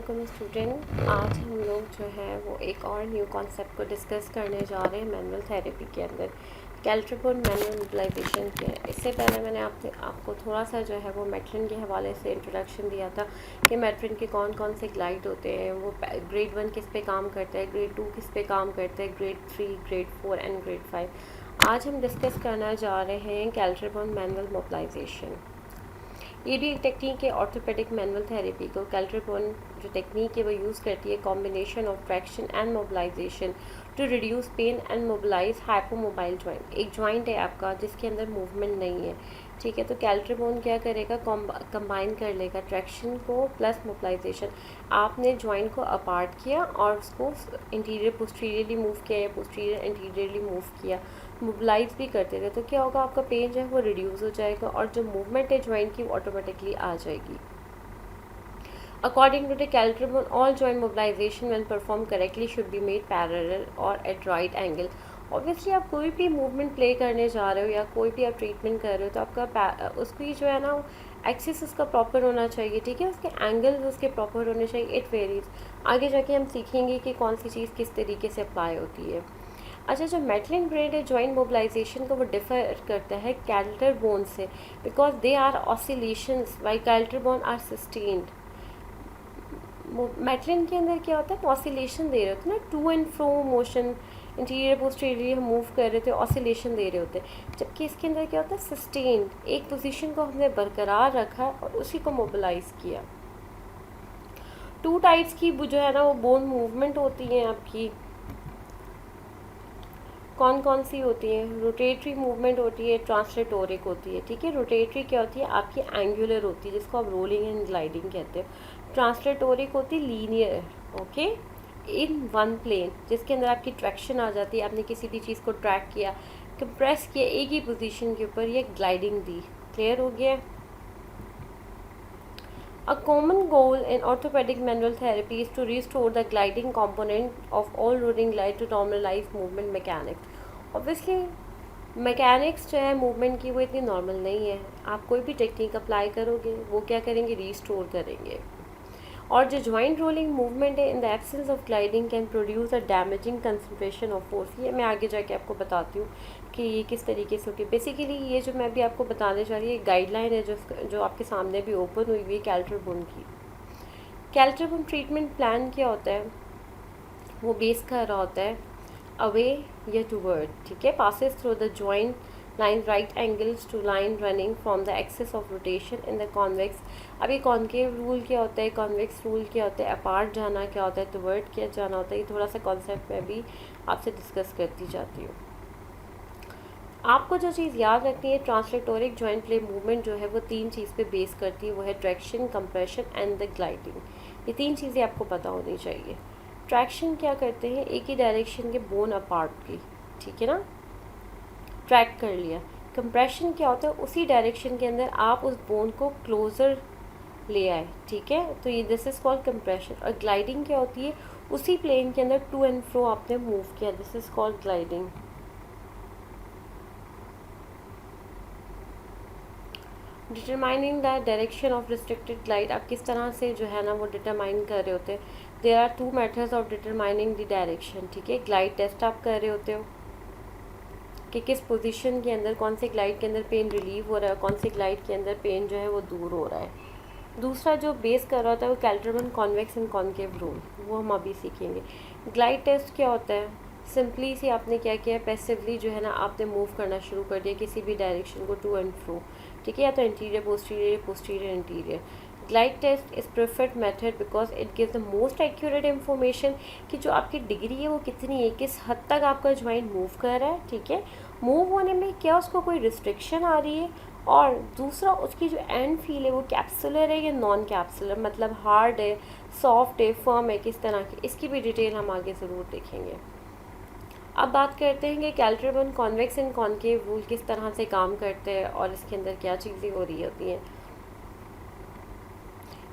वालेकुम स्टूडेंट। आज हम लोग जो है वो एक और न्यू कॉन्सेप्ट को डिस्कस करने जा रहे हैं मैनुअल थेरेपी के अंदर, कैल्ट्रिबोन मैनुअल मोबिलाइजेशन के। इससे पहले मैंने आपको थोड़ा सा जो है वो मेटलिन के हवाले से इंट्रोडक्शन दिया था कि मेटलिन के कौन कौन से ग्लाइड होते हैं, वो ग्रेड 1 किस पे काम करता है, ग्रेड 2 किस पे काम करता है, ग्रेड 3, ग्रेड 4 एंड ग्रेड 5। आज हम डिस्कस करना जा रहे हैं कैल्ट्रिबोन मैनुअल मोबिलाइजेशन। ये भी एक टेक्निक है ऑर्थोपेडिक मैनुअल थेरेपी को। कैल्ट्रिबोन जो टेक्निक है वो यूज़ करती है combination of traction and mobilisation to reduce pain and mobilise hypomobile joint. एक जॉइंट है आपका जिसके अंदर मूवमेंट नहीं है, ठीक है, तो कैल्ट्रिबोन क्या करेगा, कंबाइन कर लेगा ट्रैक्शन को प्लस मोबिलाइजेशन। आपने जॉइंट को अपार्ट किया और उसको इंटीरियर पोस्टीरियरली मूव किया या पोस्टीरियर इंटीरियरली मूव किया, मोबिलाइज भी करते रहे, तो क्या होगा, आपका पेन जो है वो रिड्यूस हो जाएगा और जो मूवमेंट है जॉइंट की वो ऑटोमेटिकली आ जाएगी। According to the Caltribon, all joint mobilization when performed correctly should be made parallel or at right angle. Obviously आप कोई भी मूवमेंट प्ले करने जा रहे हो या कोई भी आप ट्रीटमेंट कर रहे हो तो आपका उसकी जो है ना एक्सिस उसका प्रॉपर होना चाहिए, ठीक है, उसके एंगल्स उसके प्रॉपर होने चाहिए। इट वेरीज, आगे जाके हम सीखेंगे कि कौन सी चीज़ किस तरीके से अप्लाई होती है। अच्छा, जो मेटलिन ग्रेड है जॉइंट मोबिलाइजेशन को वो डिफर करता है कैल्टरबोन से, because they are oscillations while Kaltenborn are sustained. Maitland के अंदर क्या होता है, ऑसिलेशन दे रहे होते हैं ना, to and fro motion, interior posterior हम मूव कर रहे थे, ऑसिलेशन दे रहे होते हैं, जबकि इसके अंदर क्या होता है, सस्टेन्ड, एक पोजीशन को हमने बरकरार रखा और उसी को मोबिलाइज किया। टू टाइप्स की जो है ना वो बोन मूवमेंट होती हैं आपकी, कौन कौन सी होती हैं, रोटेटरी मूवमेंट होती है, ट्रांसलेटोरिक होती है, ठीक है। रोटेटरी क्या होती है, आपकी एंगुलर होती है जिसको आप रोलिंग एंड ग्लाइडिंग कहते हो। ट्रांसलेटोरिक होती है linear, okay, in one plane, जिसके अंदर आपकी ट्रैक्शन आ जाती है, आपने किसी भी चीज़ को ट्रैक किया, कंप्रेस किया एक ही पोजीशन के ऊपर, ये ग्लाइडिंग दी। क्लियर हो गया। A common goal in orthopedic manual therapy is to restore the gliding component of all rolling glide to normalize movement mechanics. Obviously, mechanics जो है मूवमेंट की वो इतनी नॉर्मल नहीं है, आप कोई भी टेक्निक अप्लाई करोगे वो क्या करेंगे, रीस्टोर करेंगे। और जो जॉइंट रोलिंग मूवमेंट है in the absence of gliding can produce a damaging concentration of force. ये मैं आगे जाके आपको बताती हूँ कि ये किस तरीके से होती है। बेसिकली ये जो मैं भी आपको बताने जा रही है गाइडलाइन है जो आपके सामने भी ओपन हुई हुई है कैल्ट्रिबोन की। कैल्ट्रिबोन ट्रीटमेंट प्लान क्या होता है, वो बेस कर रहा होता है अवे या टूवर्ड, ठीक है, passes through the joint line right angles to line running from the axis of rotation in the convex। अभी कॉन्केव रूल क्या होता है, कॉन्वेक्स रूल क्या होता है, अपार्ट जाना क्या होता है, टुवर्ड क्या जाना होता है, ये थोड़ा सा कॉन्सेप्ट मैं भी आपसे डिस्कस करती जाती हूँ। आपको जो चीज़ याद रखनी है, ट्रांसलेटोरिक जॉइंट प्ले मूवमेंट जो है वो तीन चीज़ पे बेस करती है, वो है traction, compression and the gliding. ये तीन चीज़ें आपको पता होनी चाहिए। ट्रैक्शन क्या करते हैं, एक ही डायरेक्शन के बोन अपार्ट की, ठीक है ना, ट्रैक कर लिया। कंप्रेशन क्या होता है, उसी डायरेक्शन के अंदर आप उस बोन को क्लोज़र ले आए, ठीक है, तो ये दिस इज़ कॉल्ड कंप्रेशन। और ग्लाइडिंग क्या होती है, उसी प्लेन के अंदर टू एंड फ्रो आपने मूव किया, this is called gliding. Determining the direction of restricted glide, आप किस तरह से जो है ना वो डिटरमाइन कर रहे होते हैं। There are two methods of determining the direction, ठीक है। ग्लाइड टेस्ट आप कर रहे होते हो कि किस पोजीशन के अंदर, कौन से ग्लाइड के अंदर पेन रिलीव हो रहा है, कौन से ग्लाइड के अंदर पेन जो है वो दूर हो रहा है। दूसरा जो बेस कर रहा होता है वो कैल्ट्रिबोन कॉन्वेक्स एंड कॉन्केव रूल, वो हम अभी सीखेंगे। ग्लाइड टेस्ट क्या होता है, सिंपली सी आपने क्या किया, पैसिवली जो है ना आपने मूव करना शुरू कर दिया किसी भी डायरेक्शन को टू एंड फ्रो, ठीक है, या तो interior posterior, posterior interior. Glide test is preferred method because it gives the most accurate information कि जो आपकी डिग्री है वो कितनी है, किस हद तक आपका जॉइंट मूव कर रहा है, ठीक है, मूव होने में क्या उसको कोई रिस्ट्रिक्शन आ रही है, और दूसरा उसकी जो एंड फील है वो कैप्सुलर है या नॉन कैप्सुलर, मतलब हार्ड है, सॉफ्ट है, फर्म है, किस तरह की, इसकी भी डिटेल हम आगे ज़रूर देखेंगे। अब बात करते हैं कि कैल्ट्रिबोन कॉन्वेक्स एंड कॉन्केव रूल किस तरह से काम करते हैं और इसके अंदर क्या चीज़ें हो रही होती हैं।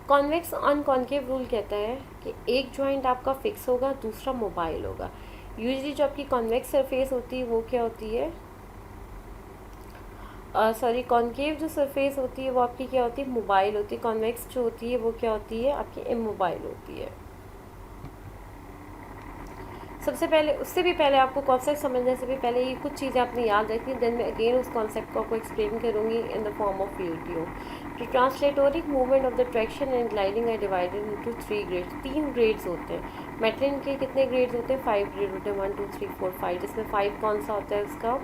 कॉन्वेक्स ऑन कॉन्केव रूल कहता है कि एक जॉइंट आपका फिक्स होगा, दूसरा मोबाइल होगा। यूजली जो आपकी कॉन्वेक्स सरफेस होती है वो क्या होती है, कॉन्केव जो सरफेस होती है वो आपकी क्या होती है, मोबाइल होती है। कॉन्वेक्स जो होती है वो क्या होती है, आपकी इमोबाइल होती है। सबसे पहले, उससे भी पहले आपको कॉन्सेप्ट समझने से भी पहले ये कुछ चीज़ें आपने याद रखनी, देन मैं अगेन उस कॉन्सेप्ट को आपको एक्सप्लेन करूँगी in the form of video. The translatoric movement of the traction and gliding are divided into 3 grades. 3 grades होते हैं। मेटलिन के कितने ग्रेड्स होते हैं, 5 ग्रेड होते हैं, 1 2 3 4 5, जिसमें 5 कौन सा होता है, उसका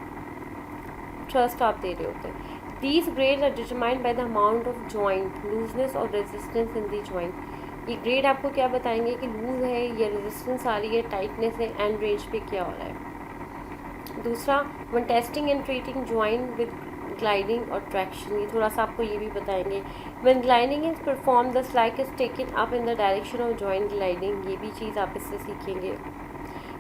थ्रस्ट आप दे रहे होते हैं। These grades are determined by the amount of joint looseness or resistance in the joint. ये ग्रेड आपको क्या बताएंगे कि लूज है या रेजिस्टेंस आ रही है, टाइटनेस है, एंड रेंज पे क्या हो रहा है। दूसरा, one testing and treating joint with gliding और ट्रैक्शन, ये थोड़ा सा आपको ये भी बताएंगे। When gliding is perform the slack is taken up in the direction of joint gliding, ये भी चीज़ आप इससे सीखेंगे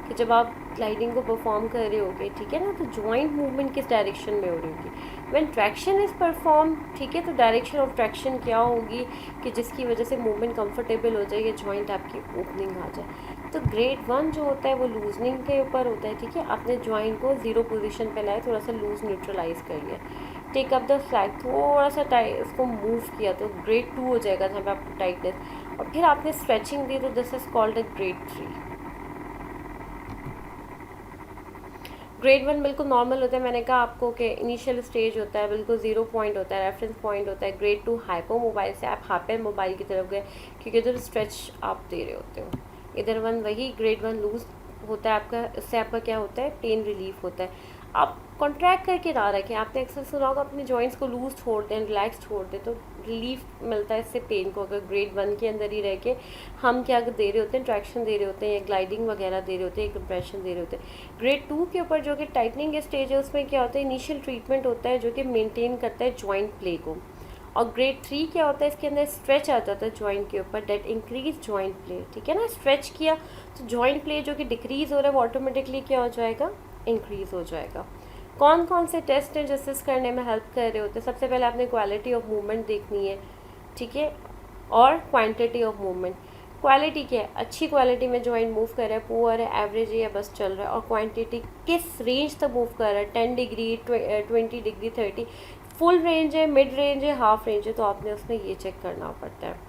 कि जब आप ग्लाइडिंग को परफॉर्म कर रहे होगे, ठीक है ना, तो जॉइंट मूवमेंट किस डायरेक्शन में हो रही होगी। व्हेन ट्रैक्शन इज़ परफॉर्म, ठीक है, तो डायरेक्शन ऑफ ट्रैक्शन क्या होगी कि जिसकी वजह से मूवमेंट कंफर्टेबल हो जाए, या जॉइंट आपकी ओपनिंग आ जाए। तो ग्रेड 1 जो होता है वो लूजनिंग के ऊपर होता है, ठीक है। आपने जॉइंट को 0 पोजीशन पे लाया, थोड़ा सा लूज न्यूट्रलाइज कर लिया, टेक अप द फ्लैग, थोड़ा सा टाइट उसको मूव किया, तो ग्रेड 2 हो जाएगा जहाँ पे आपको टाइटनेस, और फिर आपने स्ट्रेचिंग दी, तो this is called a grade 3। Grade 1 बिल्कुल नॉर्मल होता है, मैंने कहा आपको कि इनिशियल स्टेज होता है, बिल्कुल 0 पॉइंट होता है, रेफरेंस पॉइंट होता है। ग्रेड 2 हाइपर मोबाइल से आप हाइपर मोबाइल की तरफ गए, क्योंकि इधर स्ट्रेच आप दे रहे होते हो। इधर 1 वही ग्रेड 1 लूज होता है आपका, इससे आपका क्या होता है, पेन रिलीफ होता है। आप कॉन्ट्रैक्ट करके ना रखें, आपने अक्सर सुना होगा अपने जॉइंट्स को लूज छोड़ दें, रिलैक्स छोड़ दें, तो रिलीफ मिलता है इससे पेन को। अगर ग्रेड 1 के अंदर ही रह के हम क्या दे रहे होते हैं, ट्रैक्शन दे रहे होते हैं, या ग्लाइडिंग वगैरह दे रहे होते हैं, कंप्रेशन दे रहे होते हैं। ग्रेड 2 के ऊपर जो कि टाइटनिंग के स्टेज है, उसमें क्या होता है, इनिशियल ट्रीटमेंट होता है जो कि मेनटेन करता है जॉइंट प्ले को। और ग्रेड 3 क्या होता है, इसके अंदर स्ट्रेच आ जाता है जॉइंट के ऊपर, डेट इंक्रीज जॉइंट प्ले, ठीक है ना। स्ट्रेच किया तो जॉइंट प्ले जो कि डिक्रीज हो रहा है वो ऑटोमेटिकली क्या हो जाएगा, इंक्रीज हो जाएगा। कौन कौन से टेस्ट हैं जस्टिस करने में हेल्प कर रहे होते हैं, सबसे पहले आपने क्वालिटी ऑफ मूवमेंट देखनी है, ठीक है, और क्वांटिटी ऑफ मूवमेंट। क्वालिटी क्या है, अच्छी क्वालिटी में जॉइंट मूव कर रहा है, पुअर है, एवरेज है, या बस चल रहा है। और क्वांटिटी किस रेंज तक मूव कर रहा है, 10 डिग्री 20 डिग्री 30, फुल रेंज है, मिड रेंज है, हाफ रेंज है, तो आपने उसमें ये चेक करना पड़ता है।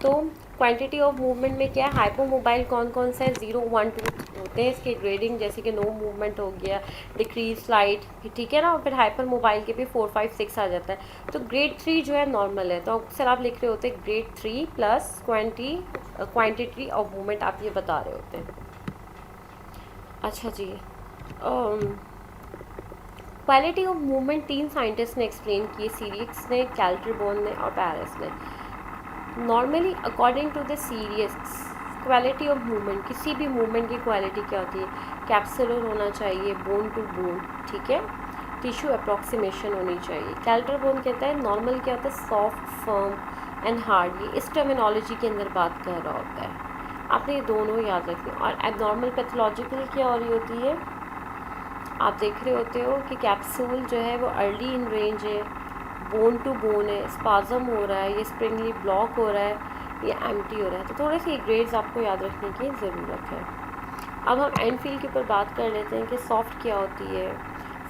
तो क्वांटिटी ऑफ मूवमेंट में क्या है, हाइपर मोबाइल कौन कौन सा है, 0 1 2 होते हैं इसके ग्रेडिंग, जैसे कि नो मूवमेंट हो गया, डिक्रीज स्लाइड, ठीक है ना। और फिर हाइपर मोबाइल के भी 4 5 6 आ जाता है। तो ग्रेड 3 जो है नॉर्मल है, तो अक्सर आप लिख रहे होते हैं grade 3 plus quantity of movement, आप ये बता रहे होते हैं। अच्छा जी, क्वालिटी ऑफ मूवमेंट 3 साइंटिस्ट ने एक्सप्लेन किए, सीरियस ने, कैल्टरबोन ने और पैरिस ने। Normally according to the Cyriax, quality of movement, किसी भी मूवमेंट की क्वालिटी क्या होती है, कैप्सुलर होना चाहिए, बोन टू बोन, ठीक है, टिश्यू अप्रॉक्सीमेशन होनी चाहिए। कैल्टरबोन कहता है नॉर्मल क्या होता है, सॉफ्ट, फर्म एंड हार्ड, ये इस टर्मिनोलॉजी के अंदर बात कर रहा होता है। आपने ये दोनों याद रखने। और एबनॉर्मल पैथोलॉजिकल क्या हो रही होती है, आप देख रहे होते हो कि कैप्सूल जो है वो अर्ली इन रेंज है, बोन टू बोन है, स्पाजम हो रहा है, ये स्प्रिंगली ब्लॉक हो रहा है, ये एम्प्टी हो रहा है। तो थोड़े से ग्रेड्स आपको याद रखने की ज़रूरत है। अब हम एंड फील के ऊपर बात कर लेते हैं कि सॉफ्ट क्या होती है,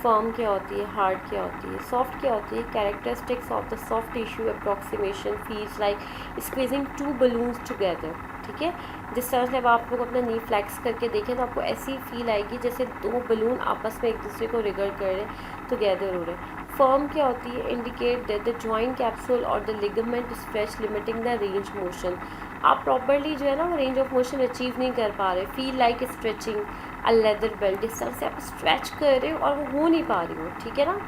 फर्म क्या होती है, हार्ड क्या होती है। सॉफ्ट क्या होती है, characteristics of the soft tissue approximation feels like squeezing 2 balloons together, ठीक है। जिस तरह से अब आप लोग अपना नी फ्लैक्स करके देखें तो आपको ऐसी फील आएगी जैसे 2 बलून आपस में एक दूसरे को रिगड़ कर रहे, टुगेदर हो रहे। फर्म क्या होती है, indicate that the joint capsule और the ligament stretch limiting the range motion. आप प्रॉपर्ली जो है ना वो रेंज ऑफ मोशन अचीव नहीं कर पा रहे, feel like stretching a leather belt, इस तरह से आप स्ट्रेच कर रहे हो और वो हो नहीं पा रही हो, ठीक है ना।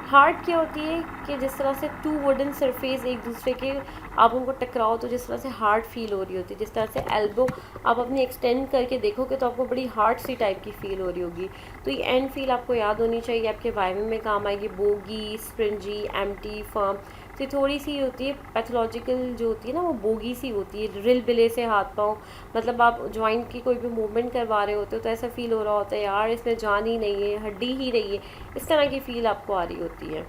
हार्ड क्या होती है कि जिस तरह से 2 वुडन सरफेस एक दूसरे के आप उनको टकराओ तो जिस तरह से हार्ड फील हो रही होती है, जिस तरह से एल्बो आप अपनी एक्सटेंड करके देखोगे तो आपको बड़ी हार्ड सी टाइप की फील हो रही होगी। तो ये एंड फील आपको याद होनी चाहिए, आपके वाइविंग में काम आएगी। बोगी, स्प्रिंजी, एम्प्टी, फर्म, तो ये थोड़ी सी होती है पैथोलॉजिकल जो होती है ना, वो बोगी सी होती है, रिल बिले से हाथ पाँव, मतलब आप जॉइंट की कोई भी मूवमेंट करवा रहे होते हो तो ऐसा फील हो रहा होता है यार इसमें जान ही नहीं है, हड्डी ही रही है, इस तरह की फील आपको आ रही होती है।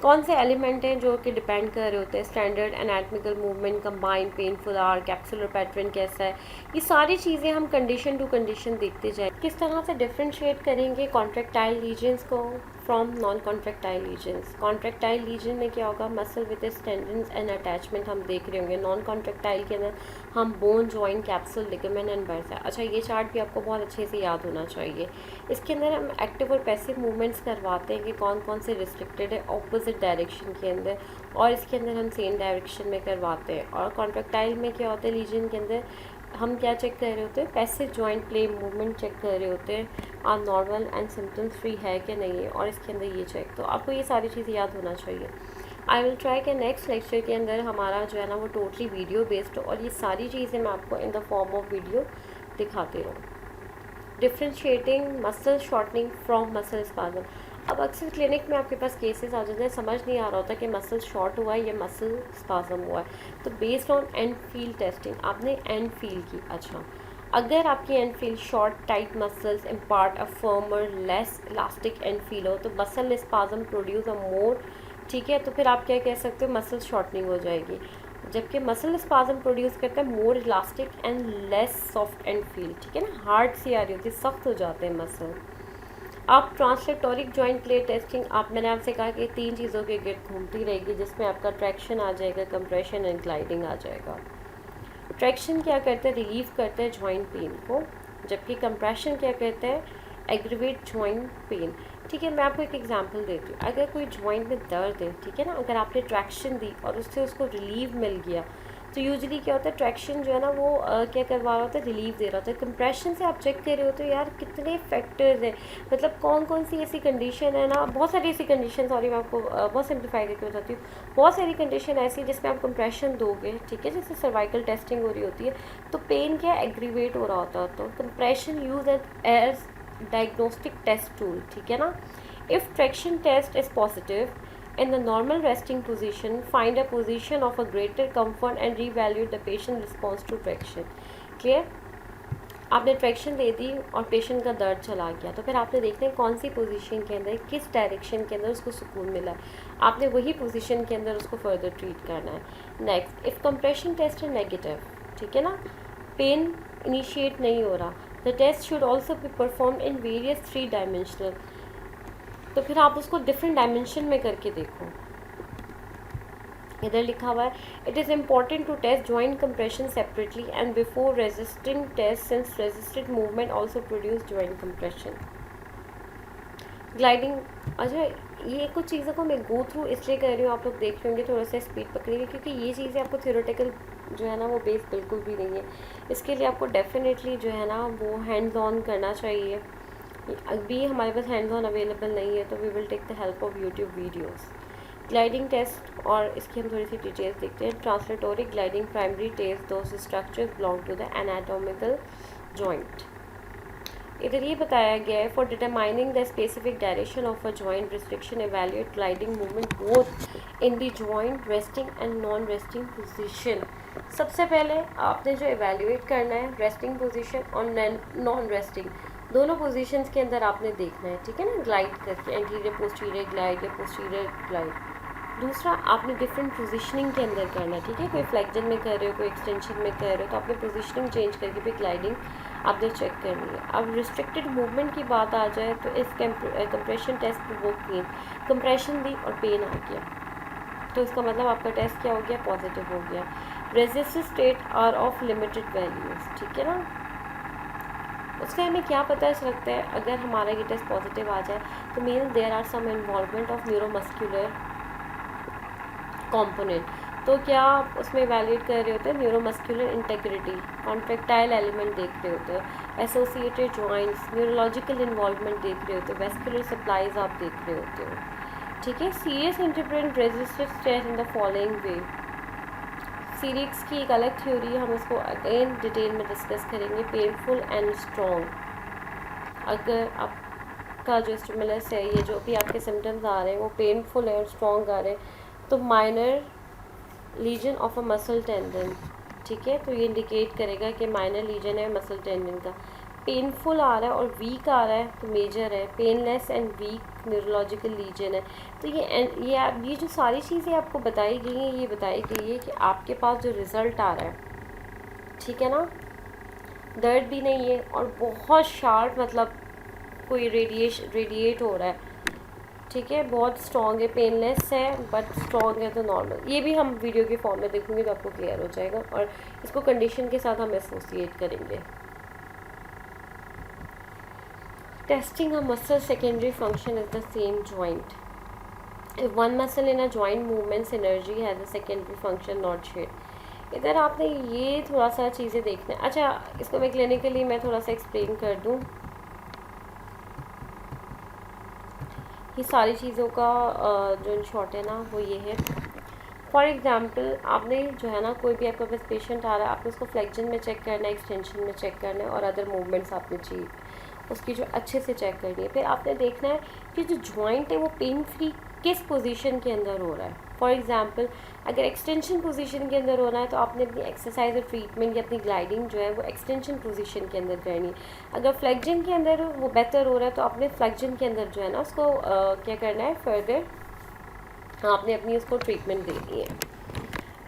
कौन से एलिमेंट हैं जो कि डिपेंड कर रहे होते हैं, standard anatomical movement, combine, painful arc, capsular pattern कैसा है, ये सारी चीज़ें हम कंडीशन टू कंडीशन देखते जाए। किस तरह से डिफ्रेंशिएट करेंगे कॉन्ट्रैक्टाइल रीजन्स को from non contractile lesions. Contractile lesion में क्या होगा, muscle with its tendons and attachment हम देख रहे होंगे। नॉन कॉन्ट्रेक्टाइल के अंदर हम bone, joint, capsule, ligament and bursa. अच्छा, ये चार्ट भी आपको बहुत अच्छे से याद होना चाहिए। इसके अंदर हम एक्टिव और पैसिव मूवमेंट्स करवाते हैं कि कौन कौन से रिस्ट्रिक्टेड है ऑपोजिट डायरेक्शन के अंदर, और इसके अंदर हम सेम डायरेक्शन में करवाते हैं। और कॉन्ट्रेक्टाइल में क्या होता है, लीजन के अंदर हम क्या चेक कर रहे होते हैं, passive joint play movement check कर रहे होते हैं, आप नॉर्मल एंड सिम्टम्स फ्री है कि नहीं है, और इसके अंदर ये चेक। तो आपको ये सारी चीज़ें याद होना चाहिए। आई विल ट्राई कि नेक्स्ट लेक्चर के अंदर हमारा जो है ना वो टोटली वीडियो बेस्ड हो, और ये सारी चीज़ें मैं आपको इन द फॉर्म ऑफ वीडियो दिखाती रहूँ। Differentiating muscle shortening from muscle spasm. अब अक्सर क्लिनिक में आपके पास केसेस आ जाते हैं, समझ नहीं आ रहा होता कि मसल शॉर्ट हुआ है या मसल स्पाज्म हुआ है। तो based on end feel testing आपने एंड फील की। अच्छा, अगर आपकी end feel short tight muscles impart a firmer less elastic end feel हो, तो muscle spasm produce a more, ठीक है, तो फिर आप क्या कह सकते हो, मसल शॉर्टनिंग हो जाएगी। जबकि मसल स्पाज्म प्रोड्यूस करता है मोर elastic and less soft and feel, ठीक है ना, हार्ड सी आ रही होती है, सख्त हो जाते हैं मसल। आप ट्रांसलेटोरिक जॉइंट प्ले टेस्टिंग, आप मैंने आपसे कहा कि 3 चीज़ों के गिर्द घूमती रहेगी, जिसमें आपका ट्रैक्शन आ जाएगा, कंप्रेशन एंड ग्लाइडिंग आ जाएगा। ट्रैक्शन क्या करते हैं, रिलीव करते हैं जॉइंट पेन को, जबकि कंप्रेशन क्या करते हैं, एग्रीवेट जॉइंट पेन। ठीक है, मैं आपको एक एग्जांपल देती हूँ। अगर कोई जॉइंट में दर्द है, ठीक है ना, अगर आपने ट्रैक्शन दी और उससे उसको रिलीव मिल गया, तो यूजुअली क्या होता है, ट्रैक्शन जो है ना वो क्या करवा रहा होता है, रिलीव दे रहा होता है। कंप्रेशन से आप चेक कर रहे होते हो यार कितने फैक्टर्स हैं, मतलब कौन कौन सी ऐसी कंडीशन है ना, बहुत सारी ऐसी कंडीशन, सॉरी मैं आपको बहुत सिंप्लीफाई करके बताती हूँ, बहुत सारी कंडीशन ऐसी जिसमें आप कंप्रेशन दोगे, ठीक है, जैसे सर्वाइकल टेस्टिंग हो रही होती है, तो पेन क्या एग्रीवेट हो रहा होता है, तो compression use as diagnostic test tool, ठीक है ना। If traction test is positive in the normal resting position, find a position of a greater comfort and reevaluate the patient response to traction. Clear? आपने traction दे दी और patient का दर्द चला गया, तो फिर आपने देखना है कौन सी पोजीशन के अंदर, किस डायरेक्शन के अंदर उसको सुकून मिला, आपने वही पोजीशन के अंदर उसको फर्दर ट्रीट करना है। नेक्स्ट, इफ़ कंप्रेशन टेस्ट है नेगेटिव, ठीक है ना, पेन इनिशिएट नहीं हो रहा, the test should also be perform in various 3 dimensional, तो फिर आप उसको डिफरेंट डायमेंशन में करके देखो। इधर लिखा हुआ है, it is important to test joint compression separately and before resisting test, since resisted movement also produce joint compression. Gliding, अच्छा ये कुछ चीज़ों को मैं गो थ्रू इसलिए कर रही हूँ, आप लोग देख रहे होंगे थोड़ा सा स्पीड पकड़िए, क्योंकि ये चीज़ें आपको थ्योरेटिकल जो है ना वो बेस बिल्कुल भी नहीं है। इसके लिए आपको डेफिनेटली जो है ना वो हैंड्स ऑन करना चाहिए। अभी हमारे पास हैंड्स ऑन अवेलेबल नहीं है, तो we will take the help of YouTube videos. Gliding test, और इसकी हम थोड़ी सी डिटेल्स देखते हैं। Translatoric gliding primary test those structures belong to the anatomical joint. इधर ये बताया गया है, for determining the specific direction of a joint restriction evaluate gliding movement both in the joint resting and non resting position. सबसे पहले आपने जो evaluate करना है रेस्टिंग पोजिशन और नॉन रेस्टिंग, दोनों पोजीशंस के अंदर आपने देखना है, ठीक है ना, ग्लाइड करके एंटीरियर पोस्टीरियर ग्लाइड या पोस्टीरियर ग्लाइड। दूसरा, आपने डिफरेंट पोजीशनिंग के अंदर करना है, ठीक है, कोई फ्लेक्जन में कर रहे हो, कोई एक्सटेंशन में कर रहे हो, तो आपने पोजीशनिंग चेंज करके भी ग्लाइडिंग आपने चेक करनी है। अब रिस्ट्रिक्टेड मूवमेंट की बात आ जाए, तो इस कंप्रेशन टेस्ट पर वो पेन, कंप्रेशन दी और पेन आ गया, तो इसका मतलब आपका टेस्ट क्या हो गया, पॉजिटिव हो गया। Resistance state are of limited values, ठीक है ना, उससे हमें क्या पता चलता है, अगर हमारा ये टेस्ट पॉजिटिव आ जाए तो mean there are some involvement of neuromuscular component, तो क्या आप उसमें वैलिडेट कर रहे होते हैं न्यूरोमस्कुलर इंटेग्रिटी, कॉन्ट्रैक्टाइल एलिमेंट देख रहे होते हैं, एसोसिएटेड जॉइंट्स, न्यूरोलॉजिकल इन्वॉल्वमेंट देख रहे होते हैं, वेस्कुलर सप्लाईज आप देख रहे होते हो, ठीक है। Cyriax interpret resistance test in the following way. Cyriax की एक अलग थ्योरी, हम इसको अगेन डिटेल में डिस्कस करेंगे। पेनफुल एंड स्ट्रॉन्ग, अगर आपका जो स्टिमुलस है, ये जो भी आपके सिम्टम्स आ रहे हैं वो पेनफुल है और स्ट्रॉन्ग आ रहे हैं, तो minor lesion of a muscle tendon, ठीक है, तो ये इंडिकेट करेगा कि माइनर लीजन है मसल टेंडन का। पेनफुल आ रहा है और वीक आ रहा है तो मेजर है। Painless and weak neurological lesion है। तो ये जो सारी चीज़ें आपको बताई गई हैं, ये बताई गई है कि आपके पास जो रिज़ल्ट आ रहा है, ठीक है ना, दर्द भी नहीं है और बहुत शार्प, मतलब कोई रेडिएट हो रहा है, ठीक है, बहुत स्ट्रॉन्ग है, पेनलेस है बट स्ट्रॉन्ग है तो नॉर्मल। ये भी हम वीडियो के फॉर्म में देखूंगे तो आपको क्लियर हो जाएगा और इसको कंडीशन के साथ हम एसोसिएट करेंगे। Testing a muscle secondary function is the same joint. If one muscle in a joint movement synergy has a secondary function not shared। इधर आपने ये थोड़ा सा चीज़ें देखना है। अच्छा, इसको मैं क्लिनिकली मैं थोड़ा सा एक्सप्लेन कर दूँ। ये सारी चीज़ों का जो इन शॉर्ट है ना वो ये है। फॉर एग्ज़ाम्पल आपने जो है ना कोई भी आपके पास पेशेंट आ रहा है, आपने उसको फ्लेक्जन में चेक करना है, एक्सटेंशन में चेक करना है और अदर मूवमेंट्स आपने चाहिए उसकी जो अच्छे से चेक करनी है। फिर आपने देखना है कि जो जॉइंट है वो पेन फ्री किस पोजीशन के अंदर हो रहा है। फॉर एग्ज़ाम्पल अगर एक्सटेंशन पोजीशन के अंदर होना है तो आपने अपनी एक्सरसाइज और ट्रीटमेंट या अपनी ग्लाइडिंग जो है वो एक्सटेंशन पोजीशन के अंदर करनी है। अगर फ्लेक्जन के अंदर वो बेहतर हो रहा है तो आपने फ्लेक्जन के अंदर जो है ना उसको क्या करना है, फर्दर आपने अपनी उसको ट्रीटमेंट देनी है।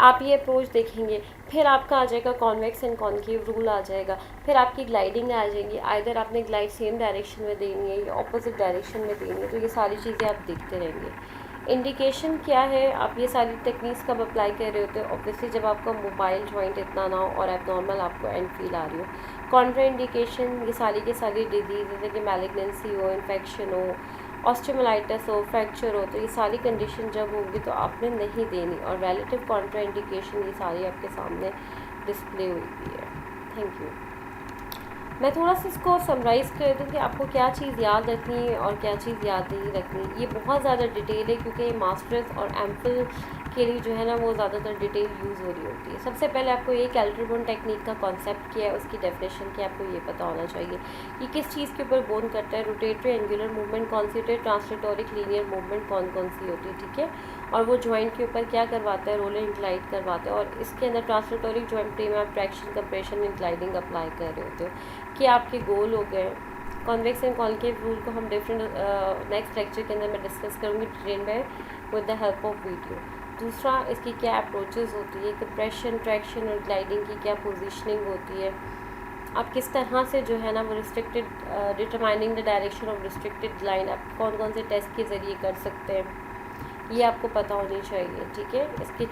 आप ये अप्रोच देखेंगे, फिर आपका आ जाएगा कॉन्वेक्स एंड कॉन्केव रूल आ जाएगा, फिर आपकी ग्लाइडिंग आ जाएंगी। आइदर आपने ग्लाइड सेम डायरेक्शन में देनी है या ऑपोजिट डायरेक्शन में देनी है। तो ये सारी चीज़ें आप देखते रहेंगे। इंडिकेशन क्या है, आप ये सारी टेक्निक्स कब अप्लाई कर रहे होते हैं? ऑब्वियसली जब आपका मोबाइल जॉइंट इतना ना हो और एबनॉर्मल आपको एंड फील आ रही हो। कॉन्ट्रा इंडिकेशन ये सारी के सारी डिजीज़ जैसे कि मैलिग्नेंसी हो, इन्फेक्शन हो, ऑस्टियोमाइलिटिस हो, फ्रैक्चर हो, तो ये सारी कंडीशन जब होगी तो आपने नहीं देनी। और रिलेटिव कॉन्ट्रा इंडिकेशन ये सारी आपके सामने डिस्प्ले हुई है। Thank you. मैं थोड़ा सा इसको समराइज़ कर दूँ कि आपको क्या चीज़ याद रखनी है और क्या चीज़ याद नहीं रखनी। ये बहुत ज़्यादा डिटेल है क्योंकि ये मास्टर्स और एमफिल के लिए जो है ना वो ज़्यादातर डिटेल यूज़ हो रही होती है। सबसे पहले आपको ये कैल्ट्री-बोन टेक्निक का कॉन्सेप्ट क्या है, उसकी डेफिनेशन क्या है, आपको ये पता होना चाहिए कि किस चीज़ के ऊपर बोन करता है। रोटेटरी एंगुलर मूवमेंट कौन सी होती है, ट्रांसलेटोरिक लीनियर मूवमेंट कौन कौन सी होती है, ठीक है। और वो जॉइंट के ऊपर क्या करवाता है, रोलर इंक्लाइड करवाता है। और इसके अंदर ट्रांसलेटोरिक जॉइंट पे में आप ट्रैक्शन, कंप्रेशन, इंक्लाइडिंग अप्लाई कर रहे होते हो कि आपके गोल हो गए। कॉन्वेक्स एंड कॉन्केव रूल को हम डिफरेंट नेक्स्ट लेक्चर के अंदर मैं डिस्कस करूँगी डिटेल में with the help of video. दूसरा, इसकी क्या अप्रोचेस होती है, कंप्रेशन, ट्रैक्शन और ग्लाइडिंग की क्या पोजीशनिंग होती है, आप किस तरह से जो है ना वो restricted determining the direction of restricted line आप कौन कौन से टेस्ट के ज़रिए कर सकते हैं, ये आपको पता होनी चाहिए, ठीक है। इसके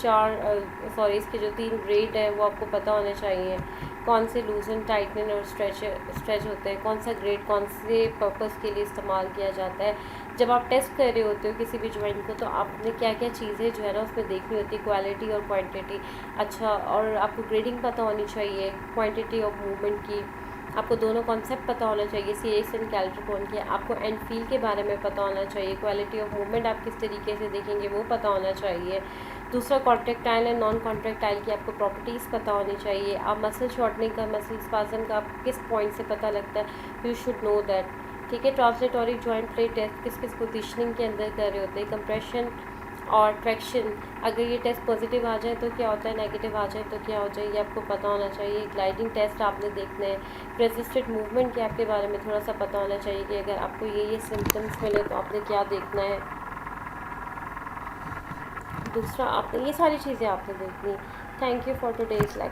इसके जो 3 ग्रेड है वो आपको पता होने चाहिए। कौन से लूजन, टाइटन और स्ट्रेच होते हैं, कौन सा ग्रेड कौन से पर्पस के लिए इस्तेमाल किया जाता है। जब आप टेस्ट कर रहे होते हो किसी भी जॉइंट को तो आपने क्या क्या चीज़ें जो है ना उसमें देखनी होती है, क्वालिटी और क्वांटिटी। अच्छा, और आपको ग्रेडिंग पता होनी चाहिए, क्वांटिटी ऑफ मूवमेंट की। आपको दोनों कॉन्सेप्ट पता होना चाहिए, CX एंड कैल्ट्री-बोन के। आपको एंड फील के बारे में पता होना चाहिए, क्वालिटी ऑफ मूवमेंट आप किस तरीके से देखेंगे वो पता होना चाहिए। दूसरा, कॉन्ट्रैक्टाइल एंड नॉन कॉन्ट्रैक्टाइल की आपको प्रॉपर्टीज़ पता होनी चाहिए। आप मसल शॉर्टनिंग का, मसल स्पाज़म का आप किस पॉइंट से पता लगता है, यू शुड नो दैट, ठीक है। ट्रांसलेटोरिक जॉइंट प्लेट टेस्ट किस किस पोजीशनिंग के अंदर कर रहे होते हैं। कंप्रेशन और ट्रैक्शन, अगर ये टेस्ट पॉजिटिव आ जाए तो क्या होता है, नेगेटिव आ जाए तो क्या हो जाए, ये आपको पता होना चाहिए। ग्लाइडिंग टेस्ट आपने देखना है। रेजिस्टेड मूवमेंट के आपके बारे में थोड़ा सा पता होना चाहिए कि अगर आपको ये सिम्टम्स मिले तो आपने क्या देखना है। दूसरा, आपने ये सारी चीज़ें आपने देखनी। Thank you for today's lecture.